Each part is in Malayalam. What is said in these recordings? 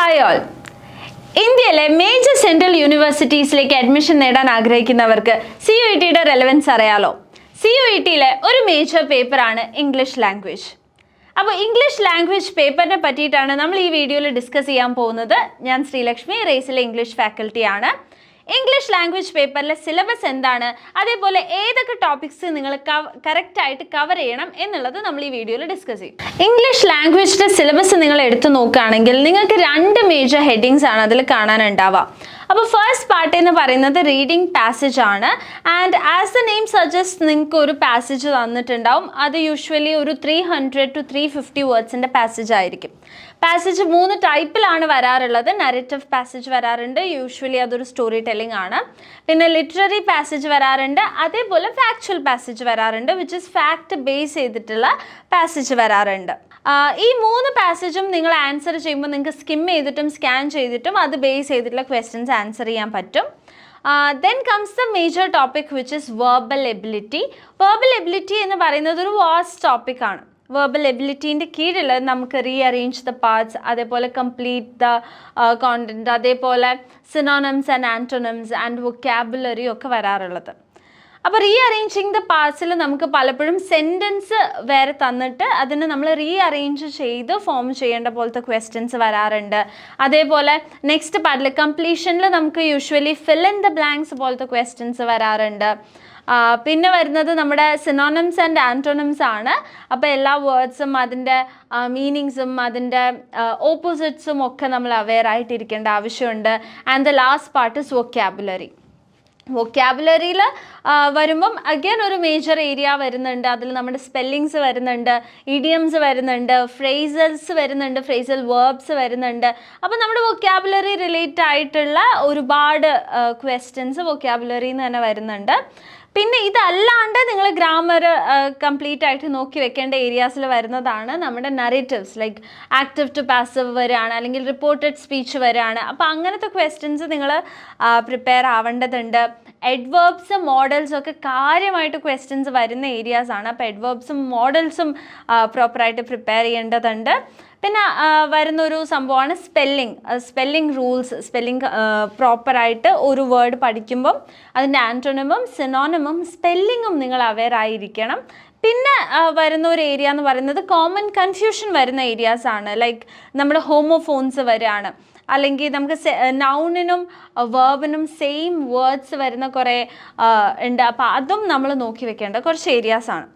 Hi all. ഇന്ത്യയിലെ മേജർ സെൻട്രൽ യൂണിവേഴ്സിറ്റീസിലേക്ക് അഡ്മിഷൻ നേടാൻ ആഗ്രഹിക്കുന്നവർക്ക് CUETയുടെ റെലവൻസ് അറിയാലോ. CUETയിലെ ഒരു മേജർ പേപ്പറാണ് ഇംഗ്ലീഷ് ലാംഗ്വേജ്. അപ്പോൾ ഇംഗ്ലീഷ് ലാംഗ്വേജ് പേപ്പറിനെ പറ്റിയിട്ടാണ് നമ്മൾ ഈ വീഡിയോയിൽ ഡിസ്കസ് ചെയ്യാൻ പോകുന്നത്. ഞാൻ ശ്രീലക്ഷ്മി, റേസിലെ ഇംഗ്ലീഷ് ഫാക്കൽറ്റിയാണ്. ഇംഗ്ലീഷ് ലാംഗ്വേജ് പേപ്പറിലെ സിലബസ് എന്താണ്, അതേപോലെ ഏതൊക്കെ ടോപ്പിക്സ് നിങ്ങൾ കറക്റ്റായിട്ട് കവർ ചെയ്യണം എന്നുള്ളത് നമ്മൾ ഈ വീഡിയോയിൽ ഡിസ്കസ് ചെയ്യും. ഇംഗ്ലീഷ് ലാംഗ്വേജിൻ്റെ സിലബസ് നിങ്ങൾ എടുത്തു നോക്കുകയാണെങ്കിൽ നിങ്ങൾക്ക് രണ്ട് മേജർ ഹെഡിങ്സ് ആണ് അതിൽ കാണാനുണ്ടാവുക. അപ്പോൾ ഫസ്റ്റ് പാർട്ട് എന്ന് പറയുന്നത് റീഡിംഗ് പാസേജ് ആണ്. And as the name suggest നിങ്ങൾക്ക് ഒരു പാസേജ് തന്നിട്ടുണ്ടാവും. അത് യൂഷ്വലി ഒരു 300 to 350 വേർഡ്സിൻ്റെ പാസേജ് ആയിരിക്കും. പാസേജ് 3 ടൈപ്പിലാണ് വരാറുള്ളത്. നരേറ്റീവ് പാസേജ് വരാറുണ്ട്, യൂഷ്വലി അതൊരു സ്റ്റോറി ടെല്ലിംഗ് ആണ്. പിന്നെ ലിറ്റററി പാസേജ് വരാറുണ്ട്, അതേപോലെ ഫാക്ച്വൽ പാസേജ് വരാറുണ്ട്, വിച്ച് ഇസ് ഫാക്ട് ബേസ് ചെയ്തിട്ടുള്ള പാസേജ് വരാറുണ്ട്. ഈ 3 പാസേജും നിങ്ങൾ ആൻസർ ചെയ്യുമ്പോൾ നിങ്ങൾക്ക് സ്കിം ചെയ്തിട്ടും സ്കാൻ ചെയ്തിട്ടും അത് ബേസ് ചെയ്തിട്ടുള്ള ക്വസ്റ്റ്യൻസ് ആൻസർ ചെയ്യാൻ പറ്റും. Then comes the major topic which is verbal ability. Verbal ability എന്ന് പറയുന്നത് ഒരു വാസ്റ്റ് ടോപ്പിക് ആണ്. വെർബൽ എബിലിറ്റീൻ്റെ കീഴിൽ നമുക്ക് റീഅറേഞ്ച് ദ പാർട്സ്, അതേപോലെ കംപ്ലീറ്റ് ദ കോണ്ടൻറ്റ്, അതേപോലെ synonyms and antonyms and vocabulary ഒക്കെ വരാറുള്ളത്. അപ്പോൾ റീഅറേഞ്ചിങ് ദ പാർട്സിൽ നമുക്ക് പലപ്പോഴും സെൻറ്റൻസ് വേറെ തന്നിട്ട് അതിന് നമ്മൾ റീഅറേഞ്ച് ചെയ്ത് ഫോം ചെയ്യേണ്ട പോലത്തെ ക്വസ്റ്റ്യൻസ് വരാറുണ്ട്. അതേപോലെ നെക്സ്റ്റ് പാർട്ടിൽ കംപ്ലീഷനിൽ നമുക്ക് usually fill in the blanks പോലത്തെ ക്വസ്റ്റ്യൻസ് വരാറുണ്ട്. പിന്നെ വരുന്നത് നമ്മുടെ സിനോണിംസ് ആൻഡ് ആൻറ്റോണിംസ് ആണ്. അപ്പോൾ എല്ലാ വേർഡ്സും അതിൻ്റെ മീനിങ്സും അതിൻ്റെ ഓപ്പോസിറ്റ്സും ഒക്കെ നമ്മൾ അവെയർ ആയിട്ടിരിക്കേണ്ട ആവശ്യമുണ്ട്. And the last part is vocabulary. വൊക്കാബുലറിയിൽ വരുമ്പം അഗൈൻ ഒരു മേജർ ഏരിയ വരുന്നുണ്ട്. അതിൽ നമ്മുടെ സ്പെല്ലിങ്സ് വരുന്നുണ്ട്, ഇഡിയംസ് വരുന്നുണ്ട്, ഫ്രേസൽസ് വരുന്നുണ്ട്, ഫ്രേസൽ വേർബ്സ് വരുന്നുണ്ട്. അപ്പോൾ നമ്മുടെ വൊക്കാബുലറി റിലേറ്റ് ആയിട്ടുള്ള ഒരുപാട് ക്വസ്റ്റ്യൻസ് വൊക്കാബുലറിയിൽ നിന്ന് തന്നെ വരുന്നുണ്ട്. പിന്നെ ഇതല്ലാണ്ട് നിങ്ങൾ ഗ്രാമർ കംപ്ലീറ്റ് ആയിട്ട് നോക്കി വെക്കേണ്ട ഏരിയാസിൽ വരുന്നതാണ് നമ്മുടെ narratives, like active to passive വരികയാണ്, അല്ലെങ്കിൽ റിപ്പോർട്ടഡ് സ്പീച്ച് വരികയാണ്. അപ്പോൾ അങ്ങനത്തെ ക്വസ്റ്റ്യൻസ് നിങ്ങൾ പ്രിപ്പയർ ആവേണ്ടതുണ്ട്. എഡ്വേർബ്സും മോഡൽസും ഒക്കെ കാര്യമായിട്ട് ക്വസ്റ്റ്യൻസ് വരുന്ന ഏരിയാസ് ആണ്. അപ്പോൾ എഡ്വേർബ്സും മോഡൽസും പ്രോപ്പറായിട്ട് പ്രിപ്പയർ ചെയ്യേണ്ടതുണ്ട്. പിന്നെ വരുന്നൊരു സംഭവമാണ് സ്പെല്ലിംഗ് റൂൾസ്. സ്പെല്ലിംഗ് പ്രോപ്പറായിട്ട് ഒരു വേർഡ് പഠിക്കുമ്പം അതിൻ്റെ ആൻറ്റോണിമും സിനോണിമും സ്പെല്ലിങ്ങും നിങ്ങൾ അവെയർ ആയിരിക്കണം. പിന്നെ വരുന്ന ഒരു ഏരിയ എന്ന് പറയുന്നത് കോമൺ കൺഫ്യൂഷൻ വരുന്ന ഏരിയാസ് ആണ്. ലൈക്ക് നമ്മുടെ ഹോമോഫോൺസ് വരികയാണ്, അല്ലെങ്കിൽ നമുക്ക് നൗണിനും വേർബിനും സെയിം വേർഡ്സ് വരുന്ന കുറേ ഉണ്ട്. അപ്പോൾ അതും നമ്മൾ നോക്കി വെക്കേണ്ട കുറച്ച് ഏരിയാസാണ്.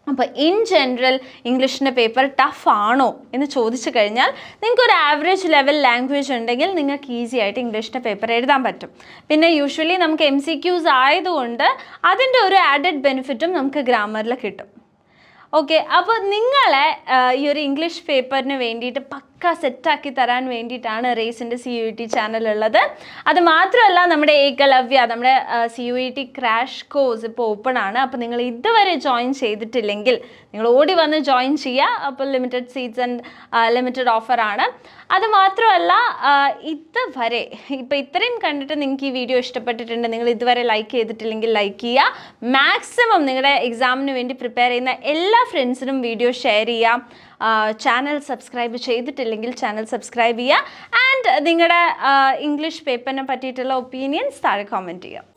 അപ്പോൾ ഇൻ ജനറൽ ഇംഗ്ലീഷിൻ്റെ പേപ്പർ ടഫ് ആണോ എന്ന് ചോദിച്ചു കഴിഞ്ഞാൽ നിങ്ങൾക്കൊരു ആവറേജ് ലെവൽ ലാംഗ്വേജ് ഉണ്ടെങ്കിൽ നിങ്ങൾക്ക് ഈസി ആയിട്ട് ഇംഗ്ലീഷിൻ്റെ പേപ്പർ എഴുതാൻ പറ്റും. പിന്നെ യൂഷ്വലി നമുക്ക് MCQs ആയതുകൊണ്ട് അതിൻ്റെ ഒരു ആഡഡ് ബെനിഫിറ്റും നമുക്ക് ഗ്രാമറിൽ കിട്ടും. ഓക്കെ, അപ്പോൾ നിങ്ങളെ ഈ ഒരു ഇംഗ്ലീഷ് പേപ്പറിന് വേണ്ടിയിട്ട് പക്ക സെറ്റാക്കി തരാൻ വേണ്ടിയിട്ടാണ് റേസിൻ്റെ CUET ചാനലുള്ളത്. അത് മാത്രമല്ല നമ്മുടെ ഏകലവ്യ, നമ്മുടെ CUET ക്രാഷ് കോഴ്സ് ഇപ്പോൾ ഓപ്പൺ ആണ്. അപ്പോൾ നിങ്ങൾ ഇതുവരെ ജോയിൻ ചെയ്തിട്ടില്ലെങ്കിൽ നിങ്ങൾ ഓടി വന്ന് ജോയിൻ ചെയ്യുക. അപ്പോൾ ലിമിറ്റഡ് സീറ്റ്സ് ആൻഡ് ലിമിറ്റഡ് ഓഫറാണ്. അത് മാത്രമല്ല ഇതുവരെ ഇപ്പോൾ ഇത്രയും കണ്ടിട്ട് നിങ്ങൾക്ക് ഈ വീഡിയോ ഇഷ്ടപ്പെട്ടിട്ടുണ്ട്, നിങ്ങൾ ഇതുവരെ ലൈക്ക് ചെയ്തിട്ടില്ലെങ്കിൽ ലൈക്ക് ചെയ്യുക. മാക്സിമം നിങ്ങളുടെ എക്സാമിന് വേണ്ടി പ്രിപ്പയർ ചെയ്യുന്ന എല്ലാ ഫ്രണ്ട്സിനും വീഡിയോ ഷെയർ ചെയ്യാം. ചാനൽ സബ്സ്ക്രൈബ് ചെയ്തിട്ടില്ലെങ്കിൽ ചാനൽ സബ്സ്ക്രൈബ് ചെയ്യുക. ആൻഡ് നിങ്ങളുടെ ഇംഗ്ലീഷ് പേപ്പറിനെ പറ്റിയിട്ടുള്ള ഒപ്പീനിയൻസ് താഴെ കമൻറ്റ് ചെയ്യുക.